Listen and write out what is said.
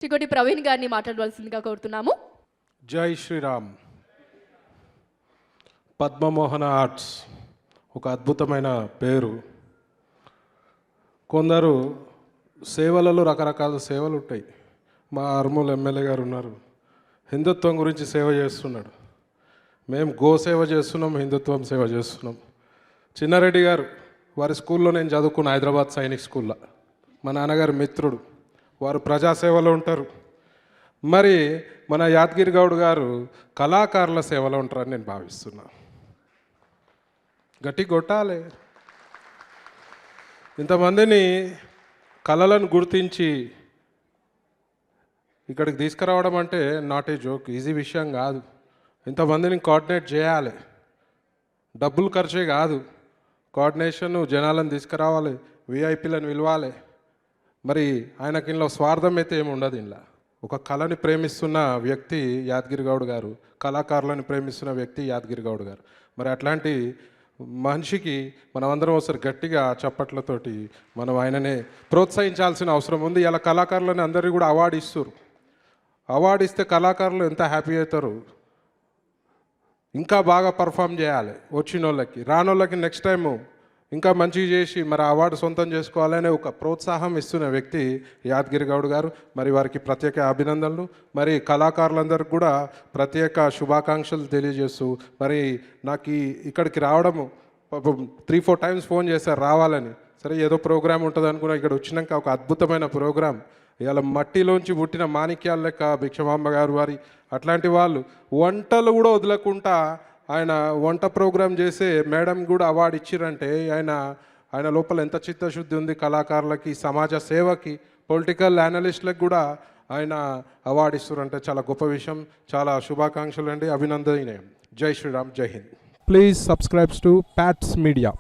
చికోటి ప్రవీణ్ గారిని మాట్లాడవలసిందిగా కోరుతున్నాము. జై శ్రీరామ్. పద్మమోహన ఆర్ట్స్ ఒక అద్భుతమైన పేరు. కొందరు సేవలలో రకరకాల సేవలు ఉంటాయి. మా ఆర్మూల్ ఎమ్మెల్యే గారు ఉన్నారు, హిందుత్వం గురించి సేవ చేస్తున్నాడు. మేము గోసేవ చేస్తున్నాం, హిందుత్వం సేవ చేస్తున్నాం. చిన్నారెడ్డి గారు వారి స్కూల్లో నేను చదువుకున్న హైదరాబాద్ సైనిక్ స్కూల్లో, మా నాన్నగారు మిత్రుడు, వారు ప్రజాసేవలో ఉంటారు. మరి మన యాదగిరి గౌడ్ గారు కళాకారుల సేవలో ఉంటారని నేను భావిస్తున్నా. గట్టి కొట్టాలి. ఇంతమందిని కళలను గుర్తించి ఇక్కడికి తీసుకురావడం అంటే నాట్ ఏ జోక్, ఈజీ విషయం కాదు. ఇంతమందిని కోఆర్డినేట్ చేయాలి, డబ్బులు ఖర్చే కాదు, కోఆర్డినేషన్, జనాలను తీసుకురావాలి, విఐపీలను పిలవాలి. మరి ఆయనకి ఇంట్లో స్వార్థం అయితే ఏమి ఉండదు. ఇంట్లో ఒక కళని ప్రేమిస్తున్న వ్యక్తి యాదగిరి గౌడ్ గారు, కళాకారులను ప్రేమిస్తున్న వ్యక్తి యాదగిరి గౌడ్ గారు. మరి అట్లాంటి మనిషికి మనమందరం ఒకసారి గట్టిగా చప్పట్లతోటి మనం ఆయననే ప్రోత్సహించాల్సిన అవసరం ఉంది. ఇలా కళాకారులని అందరికీ కూడా అవార్డు ఇస్తారు. అవార్డు ఇస్తే కళాకారులు ఎంత హ్యాపీ అవుతారు. ఇంకా బాగా పర్ఫామ్ చేయాలి వచ్చిన వాళ్ళకి, రానోళ్ళకి నెక్స్ట్ టైము ఇంకా మంచిగా చేసి మరి అవార్డు సొంతం చేసుకోవాలనే ఒక ప్రోత్సాహం ఇస్తున్న వ్యక్తి యాదగిరి గౌడ్ గారు. మరి వారికి ప్రత్యేక అభినందనలు. మరి కళాకారులందరికీ కూడా ప్రత్యేక శుభాకాంక్షలు తెలియజేస్తూ, మరి నాకు ఇక్కడికి రావడము 3-4 టైమ్స్ ఫోన్ చేశారు రావాలని. సరే ఏదో ప్రోగ్రామ్ ఉంటుంది అనుకున్నా, ఇక్కడ వచ్చినాక ఒక అద్భుతమైన ప్రోగ్రాం. ఇలా మట్టిలోంచి పుట్టిన మాణిక్యాల లెక్క భిక్షమాంబ గారు వారి అట్లాంటి వాళ్ళు వంటలు కూడా వదలకుండా ఆయన వంట ప్రోగ్రాం చేసే మేడం కూడా అవార్డు ఇచ్చిరంటే ఆయన లోపల ఎంత చిత్తశుద్ధి ఉంది. కళాకారులకి, సమాజ సేవకి, పొలిటికల్ అనలిస్టులకు కూడా ఆయన అవార్డు ఇస్తారంటే చాలా గొప్ప విషయం. చాలా శుభాకాంక్షలు అండి, అభినందనీయం. జై శ్రీరామ్, జై Hind. Please subscribe to PATS Media.